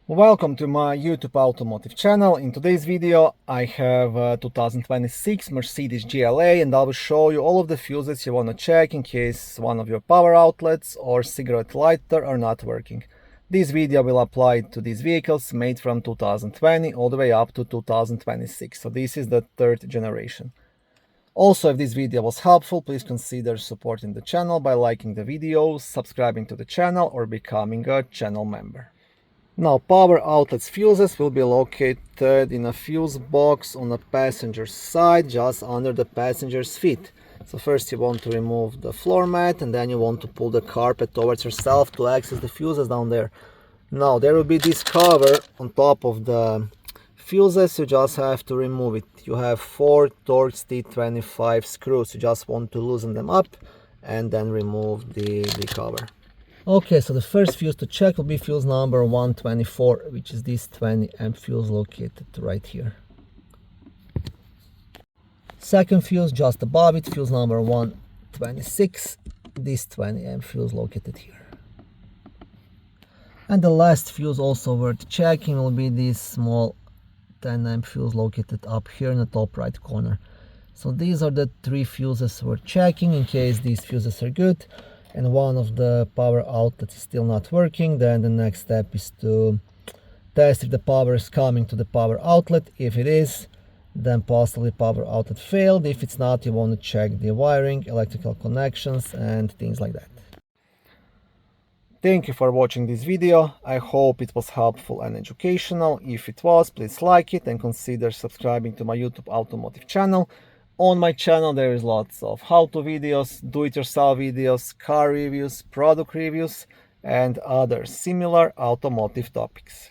Welcome to my YouTube automotive channel. In today's video I have a 2026 Mercedes GLA and I will show you all of the fuses you want to check in case one of your power outlets or cigarette lighter are not working. This video will apply to these vehicles made from 2020 all the way up to 2026, so this is the third generation. Also, if this video was helpful, please consider supporting the channel by liking the videos, subscribing to the channel or becoming a channel member. Now, power outlets fuses will be located in a fuse box on the passenger side, just under the passenger's feet. So first you want to remove the floor mat and then you want to pull the carpet towards yourself to access the fuses down there. Now, there will be this cover on top of the fuses, you just have to remove it. You have 4 torx T25 screws, you just want to loosen them up and then remove the cover. Okay, so the first fuse to check will be fuse number 124, which is this 20 amp fuse located right here. Second fuse just above it, fuse number 126, this 20 amp fuse located here. And the last fuse also worth checking will be this small 10 amp fuse located up here in the top right corner. So these are the 3 fuses we're checking in case these fuses are good and one of the power outlets is still not working. Then the next step is to test if the power is coming to the power outlet. If it is, then possibly power outlet failed. If it's not, you want to check the wiring, electrical connections and things like that. Thank you for watching this video. I hope it was helpful and educational. If it was, please like it and consider subscribing to my YouTube automotive channel. On my channel there is lots of how-to videos, do-it-yourself videos, car reviews, product reviews and other similar automotive topics.